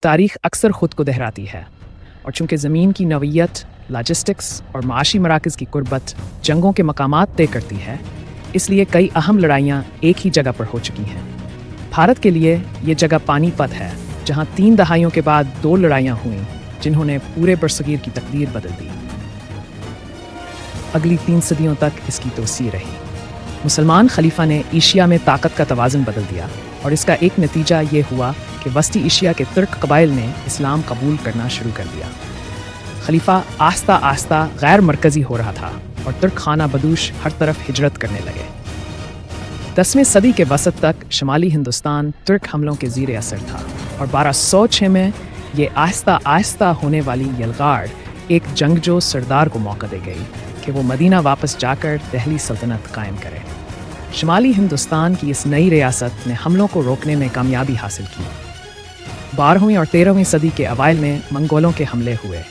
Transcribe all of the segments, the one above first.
तारीख अक्सर ख़ुद को दोहराती है और चूँकि ज़मीन की नौइयत, लॉजिस्टिक्स और माशी मराकज़ की कुर्बत जंगों के मकामात तय करती है, इसलिए कई अहम लड़ाइयाँ एक ही जगह पर हो चुकी हैं। भारत के लिए ये जगह पानीपत है, जहाँ 3 दहाइयों के बाद 2 लड़ाइयाँ हुईं जिन्होंने पूरे बरसगीर की तकदीर बदल दी। अगली 3 सदियों तक इसकी तोसी रही। मुसलमान खलीफा ने एशिया में ताकत का तवाज़ुन बदल दिया और इसका एक नतीजा ये हुआ कि वस्ती एशिया के तुर्क कबाइल ने इस्लाम कबूल करना शुरू कर दिया। खलीफा आस्ता आस्ता गैर मरकज़ी हो रहा था और तुर्क खाना बदूश हर तरफ हिजरत करने लगे। 10वीं सदी के वसत तक शुमाली हिंदुस्तान तुर्क हमलों के ज़ीर असर था और 1206 में ये आहिस्ता आहिस्ता होने वाली यलगाड़ एक जंगजो सरदार को मौका दे गई कि वो मदीना वापस जाकर दहली सल्तनत कायम करे। शुमाली हिंदुस्तान की इस नई रियासत ने हमलों को रोकने में कामयाबी हासिल की। 12वीं और 13वीं सदी के अवाइल में मंगोलों के हमले हुए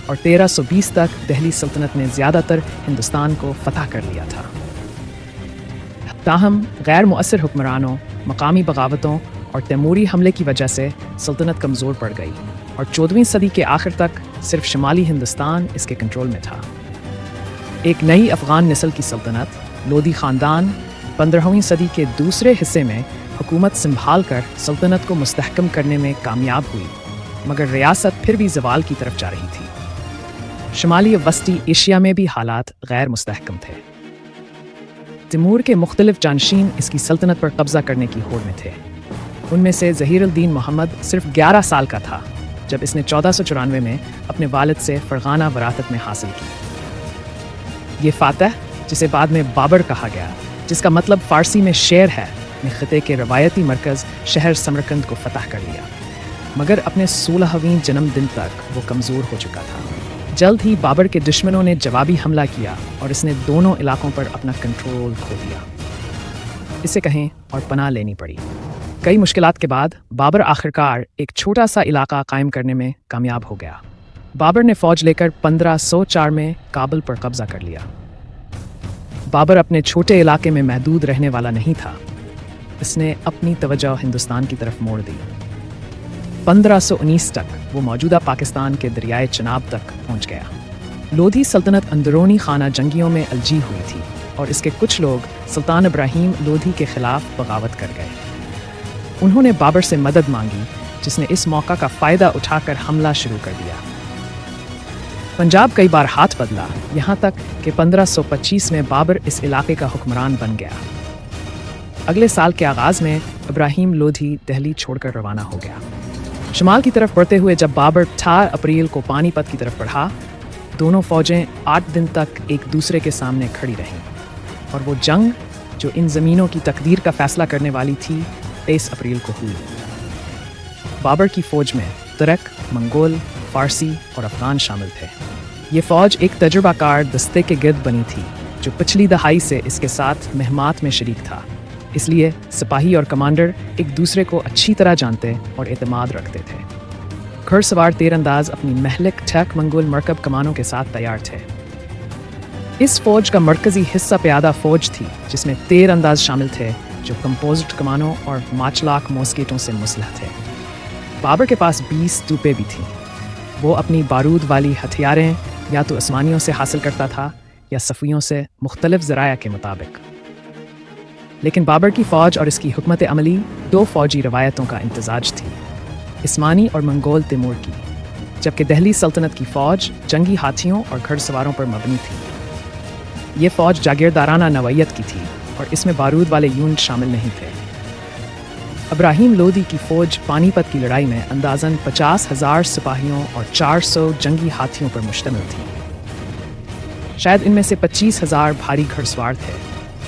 और 1320 तक दहली सल्तनत ने ज़्यादातर हिंदुस्तान को फतह कर लिया था। ताहम गैर मुअस्सिर हुक्मरानों, मकामी बगावतों और तैमूरी हमले की वजह से सल्तनत कमज़ोर पड़ गई और 14वीं सदी के आखिर तक सिर्फ शुमाली हिंदुस्तान इसके कंट्रोल में था। एक नई अफ़गान नस्ल की सल्तनत लोधी ख़ानदान 15वीं सदी के दूसरे हिस्से में हुकूमत संभाल कर सल्तनत को मुस्तहकम करने में कामयाब हुई, मगर रियासत फिर भी ज़वाल की तरफ जा रही थी। शुमाली वस्ती एशिया में भी हालात गैर मुस्तहकम थे। तिमूर के मुख्तलिफ जानशीन इसकी सल्तनत पर कब्ज़ा करने की होड़ में थे। उनमें से ज़हीरुद्दीन मोहम्मद सिर्फ 11 साल का था जब इसने 1494 में अपने वालिद से फ़रगाना वरासत में हासिल की। ये फ़ातह, जिसे बाद में बाबर कहा गया, जिसका मतलब फ़ारसी में शेर है, ने ख़िते के रवायती मरकज़ शहर समरकंद को फ़तह कर लिया, मगर अपने 16वीं जन्मदिन तक वो कमज़ोर हो चुका था। जल्द ही बाबर के दुश्मनों ने जवाबी हमला किया और इसने दोनों इलाकों पर अपना कंट्रोल खो दिया। इसे कहें और पनाह लेनी पड़ी। कई मुश्किलात के बाद बाबर आखिरकार एक छोटा सा इलाका कायम करने में कामयाब हो गया। बाबर ने फ़ौज लेकर 1504 में काबुल पर कब्ज़ा कर लिया। बाबर अपने छोटे इलाके में महदूद रहने वाला नहीं था। इसने अपनी तवज्जो हिंदुस्तान की तरफ मोड़ दी। 1519 तक वो मौजूदा पाकिस्तान के दरियाए चनाब तक पहुंच गया। लोधी सल्तनत अंदरूनी खाना जंगियों में अलजी हुई थी और इसके कुछ लोग सुल्तान इब्राहिम लोधी के खिलाफ बगावत कर गए। उन्होंने बाबर से मदद मांगी, जिसने इस मौका का फ़ायदा उठाकर हमला शुरू कर दिया। पंजाब कई बार हाथ बदला, यहाँ तक कि 1525 में बाबर इस इलाके का हुक्मरान बन गया। अगले साल के आगाज़ में इब्राहिम लोधी दिल्ली छोड़कर रवाना हो गया। शुमाल की तरफ बढ़ते हुए जब बाबर 4 अप्रैल को पानीपत की तरफ बढ़ा, दोनों फ़ौजें 8 दिन तक एक दूसरे के सामने खड़ी रहीं और वो जंग जो इन ज़मीनों की तकदीर का फ़ैसला करने वाली थी 23 अप्रैल को हुई। बाबर की फ़ौज में तुर्क, मंगोल, फ़ारसी और अफ़गान शामिल थे। ये फ़ौज एक तजुर्बाकार दस्ते के गिर्द बनी थी जो पिछली दहाई से इसके साथ महमात में शरीक था। इसलिए सिपाही और कमांडर एक दूसरे को अच्छी तरह जानते और एतमाद रखते थे। घुड़सवार तीरंदाज अपनी महलिक ठक मंगोल मरकब कमानों के साथ तैयार थे। इस फ़ौज का मरकज़ी हिस्सा प्यादा फ़ौज थी, जिसमें तीरंदाज शामिल थे जो कंपोजिट कमानों और माचलाक मोस्केटों से मुसलह थे। बाबर के पास 20 तोपें भी थीं। वो अपनी बारूद वाली हथियारें या तो आसमानियों से हासिल करता था या सफ़ियों से, मुख्तलिफ ज़राया के मुताबिक। लेकिन बाबर की फ़ौज और इसकी हुकमत अमली 2 फ़ौजी रवायतों का इम्तजाज थी, इस्मानी और मंगोल तिमूर की, जबकि दिल्ली सल्तनत की फ़ौज जंगी हाथियों और घुड़सवारों पर मबनी थी। ये फ़ौज जागीरदाराना नवैयत की थी और इसमें बारूद वाले यूनिट शामिल नहीं थे। इब्राहिम लोधी की फ़ौज पानीपत की लड़ाई में अंदाज़न 50,000 सिपाहियों और 400 जंगी हाथियों पर मुश्तमिल थी। शायद इनमें से 25,000 भारी घुड़सवार थे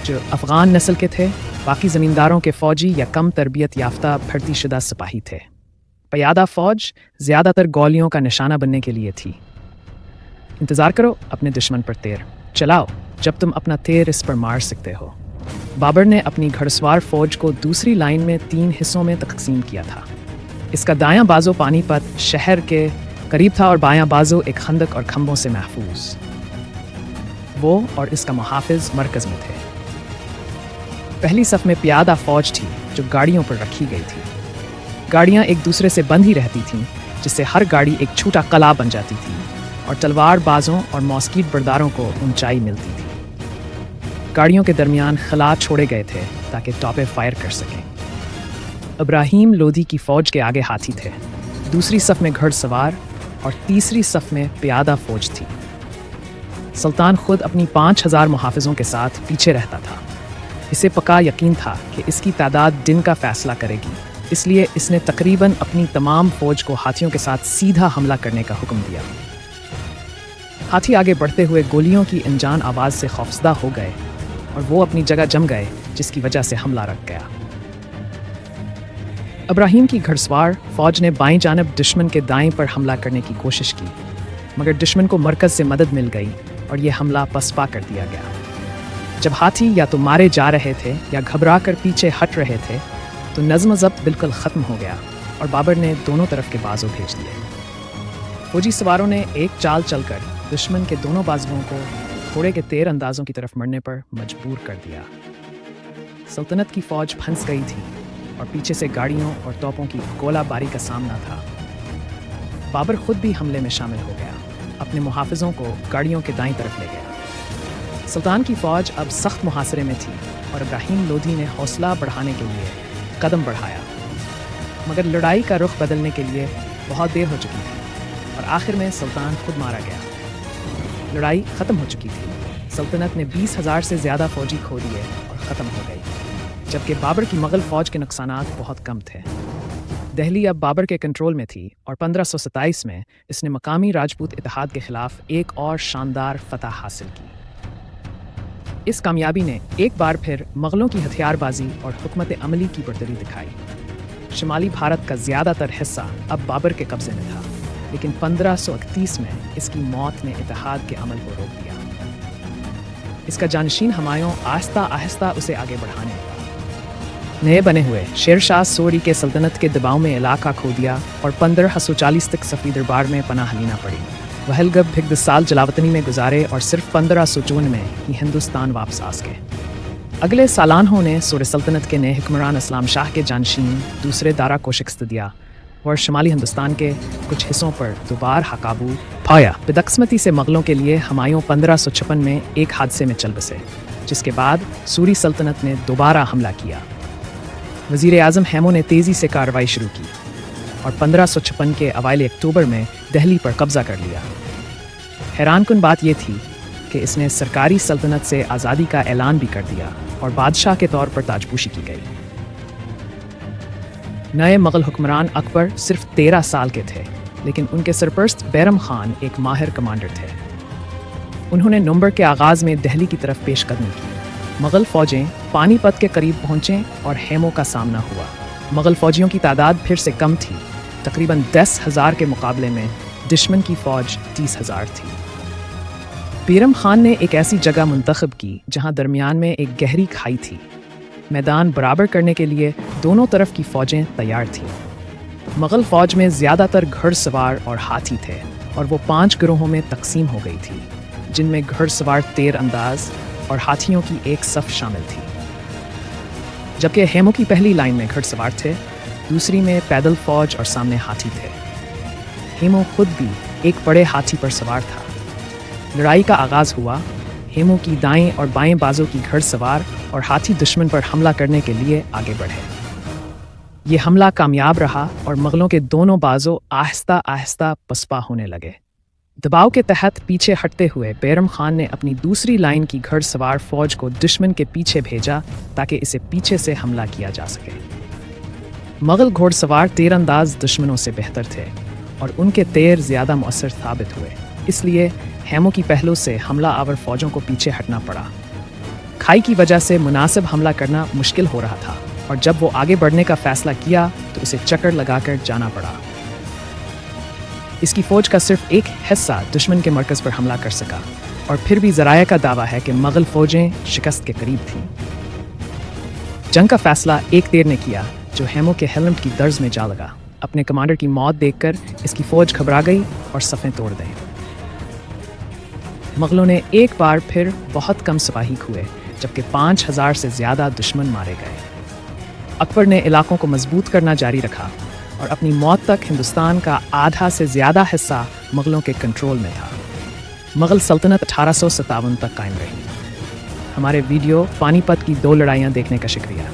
जो अफ़गान नस्ल के थे। बाकी ज़मींदारों के फ़ौजी या कम तरबियत याफ्ता भर्ती शुदा सिपाही थे। प्यादा फ़ौज ज़्यादातर गोलियों का निशाना बनने के लिए थी। इंतज़ार करो अपने दुश्मन पर तीर चलाओ जब तुम अपना तीर इस पर मार सकते हो। बाबर ने अपनी घुड़सवार फ़ौज को दूसरी लाइन में 3 हिस्सों में तकसीम किया था। इसका दायां बाजू पानीपत शहर के करीब था और बायां बाजू एक खंदक और खंभों से महफूज। वो और इसका मुहाफ़िज़ मरकज़ में थे। पहली सफ़ में प्यादा फ़ौज थी जो गाड़ियों पर रखी गई थी। गाड़ियाँ एक दूसरे से बंधी रहती थीं जिससे हर गाड़ी एक छोटा कला बन जाती थी और तलवार बाजों और मॉस्कीट बरदारों को ऊंचाई मिलती थी। गाड़ियों के दरमियान खला छोड़े गए थे ताकि टॉपे फायर कर सकें। इब्राहिम लोधी की फौज के आगे हाथी थे, दूसरी सफ में घुड़सवार और तीसरी सफ में प्यादा फौज थी। सुल्तान खुद अपनी 5000 मुहाफिजों के साथ पीछे रहता था। इसे पक्का यकीन था कि इसकी तादाद दिन का फैसला करेगी, इसलिए इसने तकरीबन अपनी तमाम फौज को हाथियों के साथ सीधा हमला करने का हुक्म दिया। हाथी आगे बढ़ते हुए गोलियों की अनजान आवाज़ से खौफजदा हो गए और वो अपनी जगह जम गए, जिसकी वजह से हमला रुक गया। इब्राहिम की घुड़सवार फौज ने बाईं जानब दुश्मन के दाएं पर हमला करने की कोशिश की, मगर दुश्मन को मरकज़ से मदद मिल गई और ये हमला पसपा कर दिया गया। जब हाथी या तो मारे जा रहे थे या घबरा कर पीछे हट रहे थे तो नज़्म ज़ब्त बिल्कुल ख़त्म हो गया और बाबर ने दोनों तरफ के बाजू भेज दिए। फौजी सवारों ने एक चाल चलकर दुश्मन के दोनों बाजुओं को घोड़े के तीर अंदाजों की तरफ मरने पर मजबूर कर दिया। सल्तनत की फौज फंस गई थी और पीछे से गाड़ियों और तोपों की गोलाबारी का सामना था। बाबर खुद भी हमले में शामिल हो गया, अपने मुहाफिजों को गाड़ियों के दाईं तरफ ले गया। सुल्तान की फौज अब सख्त मुहासरे में थी और इब्राहिम लोधी ने हौसला बढ़ाने के लिए कदम बढ़ाया, मगर लड़ाई का रुख बदलने के लिए बहुत देर हो चुकी थी और आखिर में सुल्तान खुद मारा गया। लड़ाई ख़त्म हो चुकी थी। सल्तनत ने 20,000 से ज़्यादा फौजी खो दिए और ख़त्म हो गई, जबकि बाबर की मुग़ल फ़ौज के नुकसानात बहुत कम थे। दिल्ली अब बाबर के कंट्रोल में थी और 1527 में इसने मकामी राजपूत इत्तेहाद के ख़िलाफ़ एक और शानदार फतह हासिल की। इस कामयाबी ने एक बार फिर मुग़लों की हथियारबाजी और हुकूमत अमली की बढ़तरी दिखाई। शुमाली भारत का ज़्यादातर हिस्सा अब बाबर के कब्ज़े में था, लेकिन 1531 में इसकी मौत ने इत्तेहाद के अमल को रोक दिया। इसका जानशीन हुमायूं आहिस्ता आहिस्ता उसे आगे बढ़ाने लगा। नए बने हुए शेर शाह सूरी के सल्तनत के दबाव में इलाका खो दिया और 1540 तक सफ़ी दरबार में पनाह लेना पड़ी। वह हलगब भिग साल जलावतनी में गुजारे और सिर्फ 1554 में ही हिंदुस्तान वापस आ सके। अगले सालानों ने सूर सल्तनत के नए हुक्मरान इस्लाम शाह के जानशीन दूसरे दारा को शिकस्त दिया और शुमाली हिंदुस्तान के कुछ हिस्सों पर दोबारा काबू पाया। बदकिस्मती से मुग़लों के लिए हुमायूं 1556 में एक हादसे में चल बसे, जिसके बाद सूरी सल्तनत ने दोबारा हमला किया। वज़ीर आज़म हैमो ने तेज़ी से कार्रवाई शुरू की और 1556 के अवाइल अक्टूबर में दिल्ली पर कब्ज़ा कर लिया। हैरानकुन बात यह थी कि इसने सरकारी सल्तनत से आज़ादी का ऐलान भी कर दिया और बादशाह के तौर पर ताजपोशी की गई। नए मुग़ल हुक्मरान अकबर सिर्फ 13 साल के थे, लेकिन उनके सरपरस्त बैरम खान एक माहिर कमांडर थे। उन्होंने नवंबर के आगाज़ में दिल्ली की तरफ पेशकदमी की। मुग़ल फ़ौजें पानीपत के करीब पहुँचें और हेमो का सामना हुआ। मुग़ल फ़ौजियों की तादाद फिर से कम थी, तकरीबन 10,000 के मुकाबले में दुश्मन की फ़ौज 30,000 थी। बैरम खान ने एक ऐसी जगह मुंतखब की जहाँ दरमियान में एक गहरी खाई थी। मैदान बराबर करने के लिए दोनों तरफ की फ़ौजें तैयार थीं। मुग़ल फ़ौज में ज़्यादातर घुड़सवार और हाथी थे और वो 5 गिरोहों में तकसीम हो गई थी, जिनमें घुड़सवार तीर अंदाज और हाथियों की एक सफ़ शामिल थी। जबकि हेमो की पहली लाइन में घुड़सवार थे, दूसरी में पैदल फ़ौज और सामने हाथी थे। हेमो खुद भी एक बड़े हाथी पर सवार था। लड़ाई का आगाज़ हुआ। हेमो की दाएं और बाएं बाजू की घुड़सवार और हाथी दुश्मन पर हमला करने के लिए आगे बढ़े। ये हमला कामयाब रहा और मुग़लों के दोनों बाजू आहिस्ता आहिस्ता पसपा होने लगे। दबाव के तहत पीछे हटते हुए बैरम खान ने अपनी दूसरी लाइन की घुड़सवार फ़ौज को दुश्मन के पीछे भेजा ताकि इसे पीछे से हमला किया जा सके। मुग़ल घोड़सवार तीरंदाज दुश्मनों से बेहतर थे और उनके तीर ज़्यादा मुअस्सर साबित हुए, इसलिए हेमो की पहलू से हमला आवर फ़ौजों को पीछे हटना पड़ा। खाई की वजह से मुनासिब हमला करना मुश्किल हो रहा था और जब वो आगे बढ़ने का फ़ैसला किया तो उसे चक्कर लगाकर जाना पड़ा। इसकी फ़ौज का सिर्फ एक हिस्सा दुश्मन के मरकज़ पर हमला कर सका और फिर भी ज़राया का दावा है कि मुग़ल फ़ौजें शिकस्त के करीब थीं। जंग का फ़ैसला एक तीर ने किया जो हेमो के हेलमेट की दर्ज में जा लगा। अपने कमांडर की मौत देखकर इसकी फ़ौज घबरा गई और सफ़ें तोड़ दी। मुग़लों ने एक बार फिर बहुत कम सिपाही हुए, जबकि 5,000 से ज़्यादा दुश्मन मारे गए। अकबर ने इलाकों को मजबूत करना जारी रखा اور اپنی موت تک ہندوستان کا آدھا سے زیادہ حصہ مغلوں کے کنٹرول میں تھا۔ مغل سلطنت 1857 تک قائم رہی۔ ہمارے ویڈیو پانی پت کی 2 لڑائیاں دیکھنے کا شکریہ۔